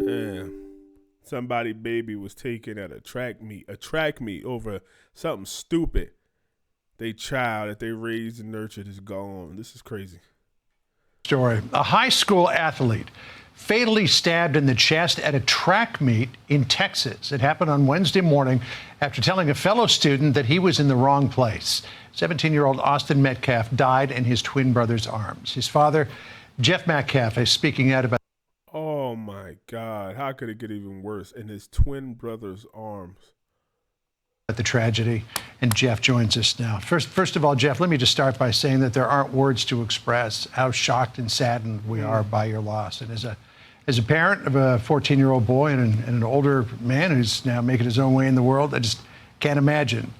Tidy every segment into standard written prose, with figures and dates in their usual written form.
Damn. Somebody baby was taken at a track meet over something stupid. They child that they raised and nurtured is gone. This is crazy. Story. A high school athlete fatally stabbed in the chest at a track meet in Texas. It happened on Wednesday morning after telling a fellow student that he was in the wrong place. 17-year-old Austin Metcalf died in his twin brother's arms. His father, Jeff Metcalf, is speaking out about. Oh my God. How could it get even worse? In his twin brother's arms. The tragedy, and Jeff joins us now. First of all, Jeff, let me just start by saying that there aren't words to express how shocked and saddened we are by your loss. And as a parent of a 14-year-old boy and an older man who's now making his own way in the world, I just can't imagine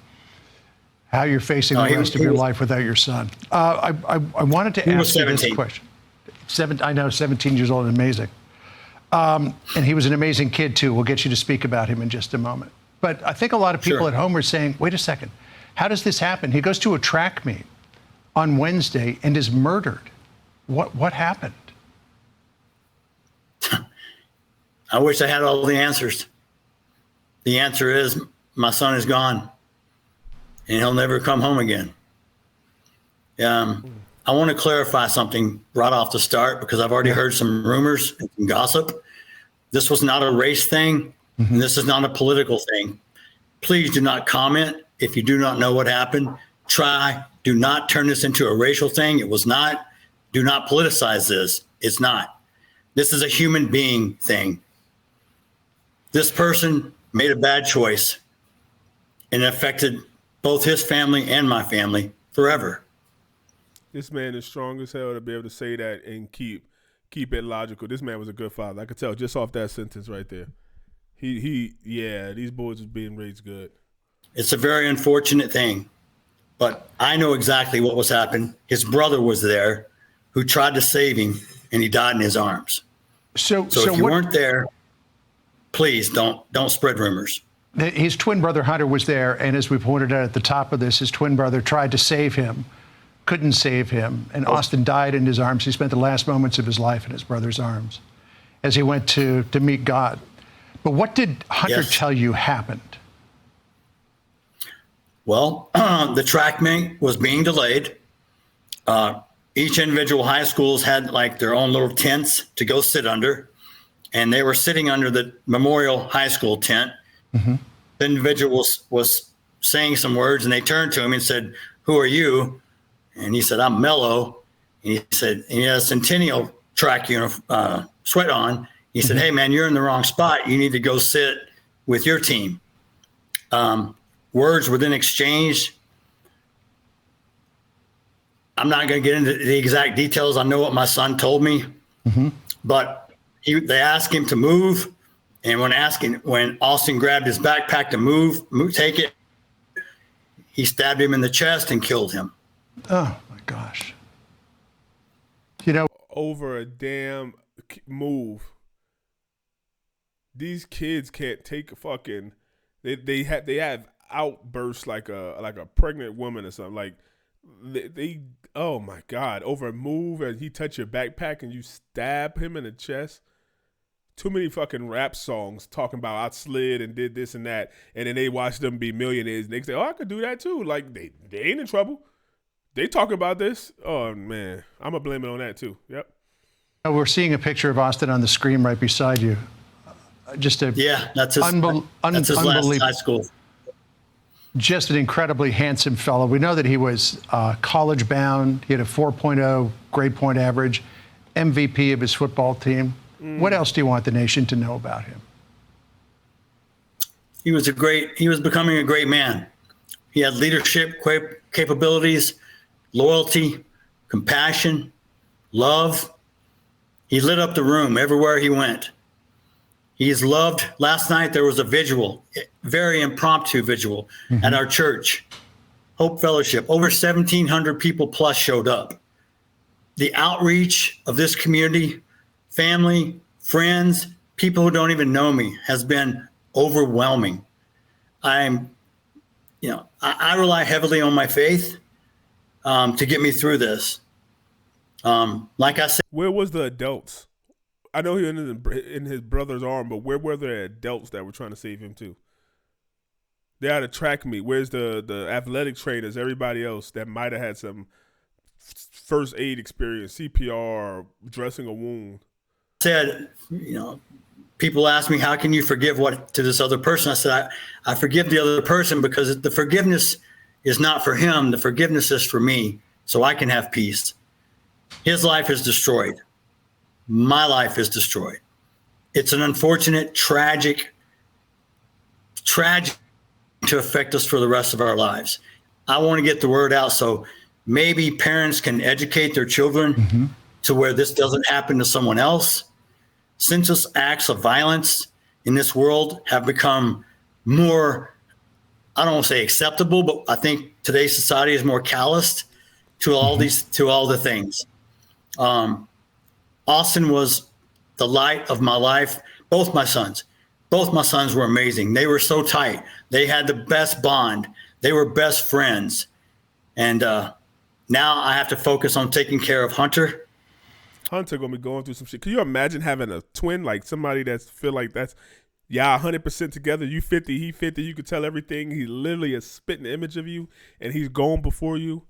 how you're facing the rest of your life without your son. I wanted to ask you this question. I know, 17 years old, amazing. And he was an amazing kid, too. We'll get you to speak about him in just a moment. But I think a lot of people at home are saying, wait a second, how does this happen? He goes to a track meet on Wednesday and is murdered. What happened? I wish I had all the answers. The answer is my son is gone and he'll never come home again. I want to clarify something right off the start because I've already heard some rumors and some gossip. This was not a race thing. And this is not a political thing. Please do not comment if you do not know what happened. Do not turn this into a racial thing. It was not. Do not politicize this. It's not. This is a human being thing. This person made a bad choice and it affected both his family and my family forever. This man is strong as hell to be able to say that and keep it logical. This man was a good father. I could tell just off that sentence right there. These boys was being raised good. It's a very unfortunate thing, but I know exactly what was happening. His brother was there who tried to save him and he died in his arms. So if you weren't there, please don't spread rumors. His twin brother Hunter was there, and as we pointed out at the top of this, his twin brother tried to save him, couldn't save him, and Austin died in his arms. He spent the last moments of his life in his brother's arms as he went to meet God. But what did Hunter tell you happened? Well, the track meet was being delayed. Each individual high schools had like their own little tents to go sit under. And they were sitting under the Memorial High School tent. The individual was saying some words and they turned to him and said, "Who are you?" And he said, "I'm Mello." And he said, and he had a Centennial track sweat on. He said, "Hey, man, you're in the wrong spot. You need to go sit with your team." Words were then exchanged. I'm not going to get into the exact details. I know what my son told me, but they asked him to move. And when Austin grabbed his backpack to take it, he stabbed him in the chest and killed him. Oh, my gosh. Over a damn move. These kids can't take fucking. They have outbursts like a pregnant woman or something. Like they oh my God, over a move and he touch your backpack and you stab him in the chest. Too many fucking rap songs talking about I slid and did this and that, and then they watch them be millionaires and they say, "Oh, I could do that too." Like they ain't in trouble. They talk about this. Oh man, I'm gonna blame it on that too. Yep. We're seeing a picture of Austin on the screen right beside you. That's his last high school. Just an incredibly handsome fellow. We know that he was college bound. He had a 4.0 grade point average, MVP of his football team. What else do you want the nation to know about him? He was becoming a great man. He had leadership capabilities, loyalty, compassion, love. He lit up the room everywhere he went. He is loved. Last night there was a vigil, very impromptu vigil at our church, Hope Fellowship. Over 1,700 people plus showed up. The outreach of this community, family, friends, people who don't even know me, has been overwhelming. I rely heavily on my faith to get me through this. Like I said, where was the adults? I know he was in his brother's arm, but where were there adults that were trying to save him too? They had a track meet. Where's the athletic trainers? Everybody else that might have had some first aid experience, CPR, dressing a wound. Said, people ask me, how can you forgive what to this other person? I said, I forgive the other person because the forgiveness is not for him. The forgiveness is for me, so I can have peace. His life is destroyed. My life is destroyed. It's an unfortunate, tragic to affect us for the rest of our lives. I want to get the word out so maybe parents can educate their children to where this doesn't happen to someone else. Senseless acts of violence in this world have become more, I don't want to say acceptable, but I think today's society is more calloused to all the things. Austin was the light of my life. Both my sons were amazing. They were so tight. They had the best bond. They were best friends. And now I have to focus on taking care of Hunter. Hunter gonna be going through some shit. Can you imagine having a twin, like somebody that's feel like that's 100% together? You 50, he 50. You could tell everything. He literally a spitting image of you, and he's gone before you.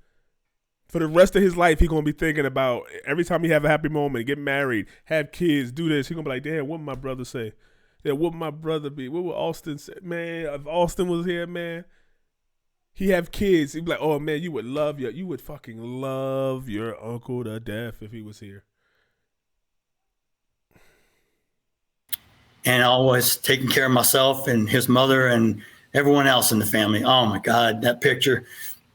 For the rest of his life, he's gonna be thinking about every time he have a happy moment, get married, have kids, do this. He's gonna be like, damn, what would my brother say? Yeah, what would my brother be? What would Austin say? Man, if Austin was here, man, he have kids. He'd be like, oh man, you would fucking love your uncle to death if he was here. And always taking care of myself and his mother and everyone else in the family. Oh my God, that picture.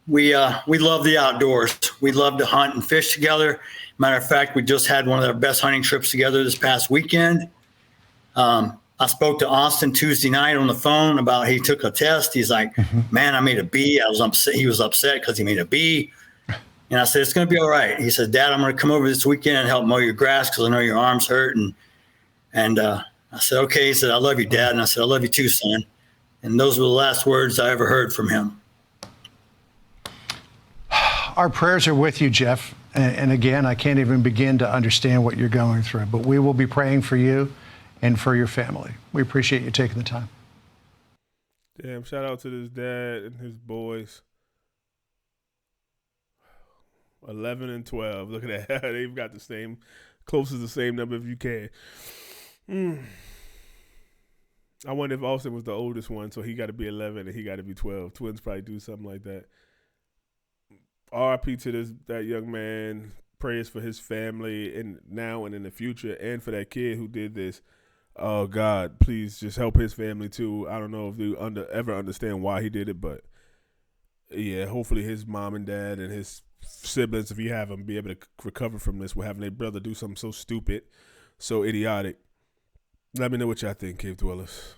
We love the outdoors. We love to hunt and fish together. Matter of fact, we just had one of our best hunting trips together this past weekend. I spoke to Austin Tuesday night on the phone about he took a test. He's like, man, I made a B. I was upset. He was upset because he made a B. And I said, it's going to be all right. He said, Dad, I'm going to come over this weekend and help mow your grass because I know your arm's hurt. And I said, okay. He said, I love you, Dad. And I said, I love you too, son. And those were the last words I ever heard from him. Our prayers are with you, Jeff. And again, I can't even begin to understand what you're going through, but we will be praying for you and for your family. We appreciate you taking the time. Damn, shout out to this dad and his boys. 11 and 12. Look at that. They've got the same, close to the same number if you can. I wonder if Austin was the oldest one, so he got to be 11 and he got to be 12. Twins probably do something like that. RIP to that young man. Prayers for his family and now and in the future, and for that kid who did this. Oh God, please just help his family too. I don't know if they ever understand why he did it, but yeah, hopefully his mom and dad and his siblings, if you have them, be able to recover from this. We're having their brother do something so stupid, so idiotic. Let me know what y'all think, Cave Dwellers.